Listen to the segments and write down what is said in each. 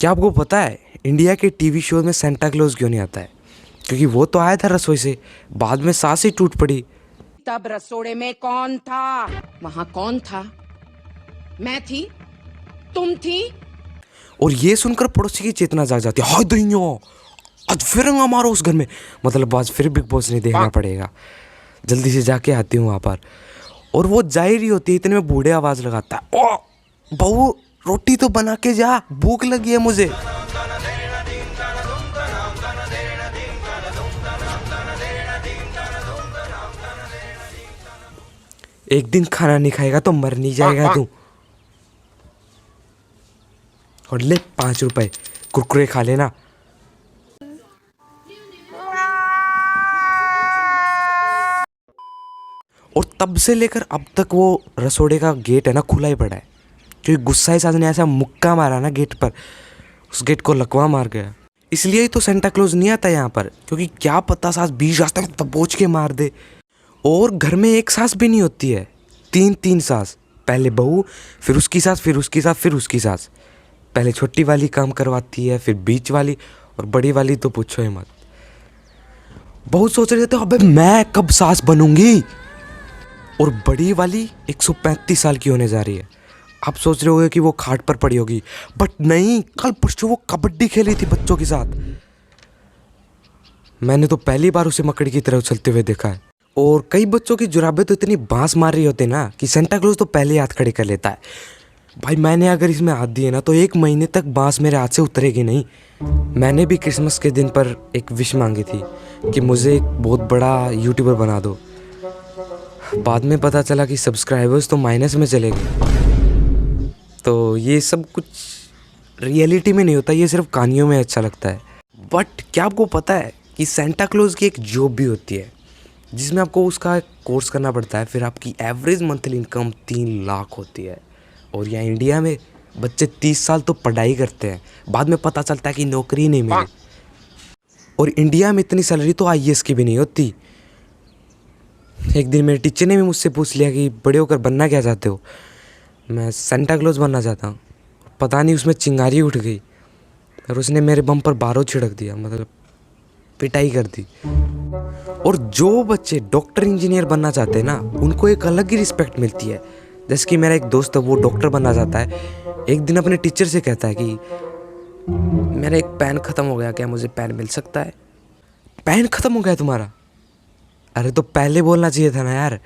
क्या आपको पता है इंडिया के टीवी शो में सेंटा क्लॉज क्यों नहीं आता है? क्योंकि वो तो आया था रसोई से, बाद में सांस ही टूट पड़ी। तब रसोड़े में कौन था? वहां कौन था? मैं थी, तुम थी। और ये सुनकर पड़ोसी की चेतना जाग जाती है। हाय दैया, आज फिर हंगामा मारो उस घर में। मतलब आज फिर बिग बॉस नहीं देखना पड़ेगा, जल्दी से जाके आती हूँ वहाँ पर। और वो जा ही रही होती है, इतने में बूढ़े आवाज़ लगाता है, ओ बहू रोटी तो बना के जा, भूख लगी है मुझे। एक दिन खाना नहीं खाएगा तो मर नहीं जाएगा तू। और ले 5 रुपए, कुरकुरे खा लेना। और तब से लेकर अब तक वो रसोड़े का गेट है ना खुला ही पड़ा है, क्योंकि गुस्सा सास ने ऐसा मुक्का मारा ना गेट पर, उस गेट को लकवा मार गया। इसलिए ही तो सेंटा क्लॉज नहीं आता यहाँ पर, क्योंकि क्या पता सास बीच रास्ते में दबोच के मार दे। और घर में एक सास भी नहीं होती है, 3 सास। पहले बहू, फिर उसकी सास, फिर उसकी सास, फिर उसकी सास। पहले छोटी वाली काम करवाती है, फिर बीच वाली, और बड़ी वाली तो पूछो ही मत। बहुत सोच रहे थे अबे मैं कब सास बनूंगी। और बड़ी वाली 135 साल की होने जा रही है। आप सोच रहे होगे कि वो खाट पर पड़ी होगी, बट नहीं, कल परसों वो कबड्डी खेली थी बच्चों के साथ। मैंने तो पहली बार उसे मकड़ी की तरह उछलते हुए देखा है। और कई बच्चों की जुराबें तो इतनी बांस मार रही होती ना कि सेंटा क्लॉज तो पहले हाथ खड़े कर लेता है। भाई मैंने अगर इसमें हाथ दिए ना तो 1 महीने तक बांस मेरे हाथ से उतरेगी नहीं। मैंने भी क्रिसमस के दिन पर एक विश मांगी थी कि मुझे एक बहुत बड़ा यूट्यूबर बना दो। बाद में पता चला कि सब्सक्राइबर्स तो माइनस में चले गए। तो ये सब कुछ रियलिटी में नहीं होता, ये सिर्फ कहानियों में अच्छा लगता है। बट क्या आपको पता है कि सेंटा क्लॉज की एक जॉब भी होती है, जिसमें आपको उसका कोर्स करना पड़ता है, फिर आपकी एवरेज मंथली इनकम 3 लाख होती है। और यहाँ इंडिया में बच्चे 30 साल तो पढ़ाई करते हैं, बाद में पता चलता है कि नौकरी नहीं मिली। और इंडिया में इतनी सैलरी तो आईएएस की भी नहीं होती। एक दिन मेरे टीचर ने भी मुझसे पूछ लिया कि बड़े होकर बनना क्या चाहते हो। मैं सेंटा क्लॉज बनना चाहता हूँ। पता नहीं उसमें चिंगारी उठ गई और उसने मेरे बम पर बारूद छिड़क दिया, मतलब पिटाई कर दी। और जो बच्चे डॉक्टर इंजीनियर बनना चाहते हैं ना, उनको एक अलग ही रिस्पेक्ट मिलती है। जैसे कि मेरा एक दोस्त है, वो डॉक्टर बनना चाहता है। एक दिन अपने टीचर से कहता है कि मेरा एक पेन ख़त्म हो गया, क्या मुझे पेन मिल सकता है? पेन ख़त्म हो गया तुम्हारा? अरे तो पहले बोलना चाहिए था ना यार,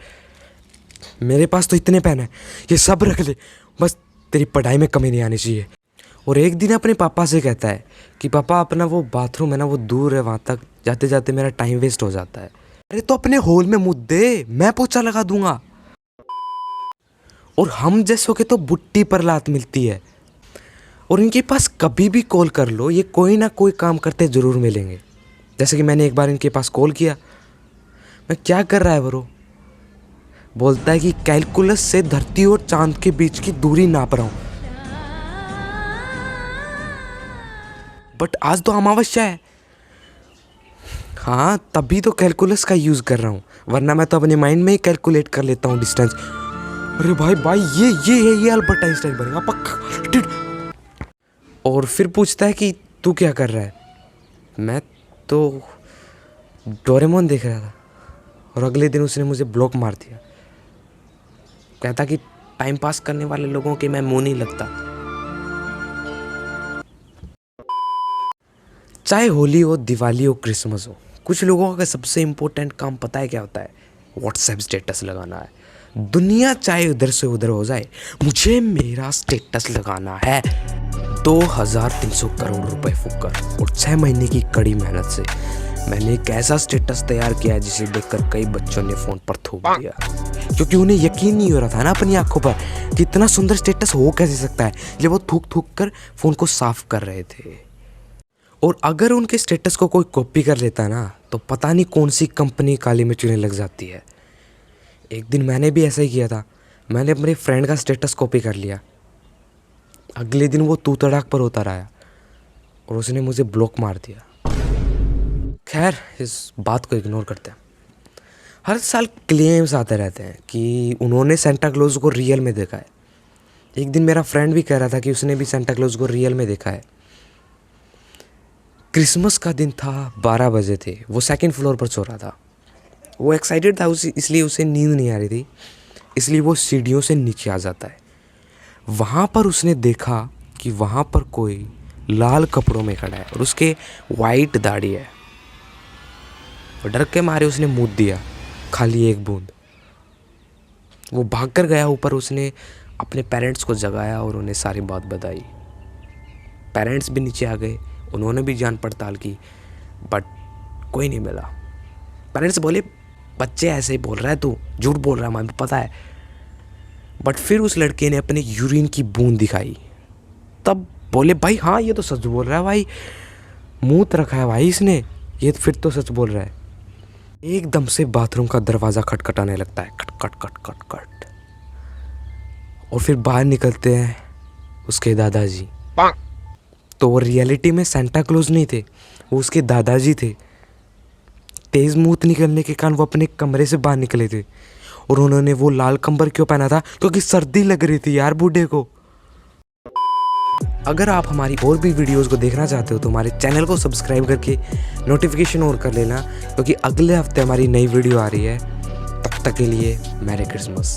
मेरे पास तो इतने पेन है, ये सब रख ले, बस तेरी पढ़ाई में कमी नहीं आनी चाहिए। और एक दिन अपने पापा से कहता है कि पापा अपना वो बाथरूम है ना, वो दूर है, वहाँ तक जाते जाते मेरा टाइम वेस्ट हो जाता है। अरे तो अपने होल में मुद्दे दे, मैं पोछा लगा दूंगा। और हम जैसों के तो बुट्टी पर लात मिलती है। और इनके पास कभी भी कॉल कर लो, ये कोई ना कोई काम करते ज़रूर मिलेंगे। जैसे कि मैंने एक बार इनके पास कॉल किया, मैं क्या कर रहा है ब्रो? बोलता है कि कैलकुलस से धरती और चांद के बीच की दूरी नाप रहा हूँ। बट आज तो अमावस्या है। हाँ, तभी तो कैलकुलस का यूज़ कर रहा हूँ, वरना मैं तो अपने माइंड में ही कैलकुलेट कर लेता हूँ डिस्टेंस। अरे भाई ये अल्बर्ट आइंस्टाइन बनेगा पक्का। और फिर पूछता है कि तू क्या कर रहा है? मैं तो डोरेमोन देख रहा था। और अगले दिन उसने मुझे ब्लॉक मार दिया। कहता कि टाइम पास करने वाले लोगों के मैं मुंह नहीं लगता। चाहे होली हो, दिवाली हो, क्रिसमस हो, कुछ लोगों का सबसे इम्पोर्टेंट काम पता है क्या होता है? व्हाट्सएप स्टेटस लगाना है। दुनिया चाहे उधर से उधर हो जाए, मुझे मेरा स्टेटस लगाना है। 2300 करोड़ रुपए फूककर और 6 महीने की कड़ी मेहनत से मैंने एक ऐसा स्टेटस तैयार किया है जिसे देखकर कई बच्चों ने फ़ोन पर थूक दिया, क्योंकि उन्हें यकीन नहीं हो रहा था ना अपनी आंखों पर कि इतना सुंदर स्टेटस हो कैसे सकता है, जब वो थूक थूक कर फ़ोन को साफ कर रहे थे। और अगर उनके स्टेटस को कोई कॉपी कर लेता है ना, तो पता नहीं कौन सी कंपनी काली में चुने लग जाती है। एक दिन मैंने भी ऐसा ही किया था। मैंने अपने फ्रेंड का स्टेटस कॉपी कर लिया। अगले दिन वो तू तड़ाक पर होता रहा और उसने मुझे ब्लॉक मार दिया। खैर, इस बात को इग्नोर करते हैं। हर साल क्लेम्स आते रहते हैं कि उन्होंने सेंटा क्लॉज को रियल में देखा है। एक दिन मेरा फ्रेंड भी कह रहा था कि उसने भी सेंटा क्लॉज को रियल में देखा है। क्रिसमस का दिन था, 12 बजे थे, वो सेकंड फ्लोर पर सो रहा था। वो एक्साइटेड था इसलिए उसे नींद नहीं आ रही थी, इसलिए वो सीढ़ियों से नीचे आ जाता है। वहाँ पर उसने देखा कि वहाँ पर कोई लाल कपड़ों में खड़ा है और उसके वाइट दाढ़ी है। और डर के मारे उसने मुँह दिया, खाली एक बूंद। वो भाग कर गया ऊपर, उसने अपने पेरेंट्स को जगाया और उन्हें सारी बात बताई। पेरेंट्स भी नीचे आ गए, उन्होंने भी जान पड़ताल की, बट कोई नहीं मिला। पेरेंट्स बोले बच्चे ऐसे ही बोल रहा है, तू झूठ बोल रहा है, हमें पता है। बट फिर उस लड़के ने अपने यूरिन की बूंद दिखाई, तब बोले भाई हाँ ये तो सच बोल रहा है भाई, मूत रखा है भाई इसने, ये फिर तो सच बोल रहा है। एकदम से बाथरूम का दरवाज़ा खटखटाने लगता है, खट खट खट खट खट। और फिर बाहर निकलते हैं उसके दादाजी। तो वो रियलिटी में सेंटा क्लॉज नहीं थे, वो उसके दादाजी थे। तेज मूत निकलने के कारण वो अपने कमरे से बाहर निकले थे। और उन्होंने वो लाल कंबल क्यों पहना था? क्योंकि सर्दी लग रही थी यार बूढ़े को। अगर आप हमारी और भी वीडियोस को देखना चाहते हो तो हमारे चैनल को सब्सक्राइब करके नोटिफिकेशन ऑन कर लेना, क्योंकि अगले हफ्ते हमारी नई वीडियो आ रही है। तब तक के लिए मैरी क्रिसमस।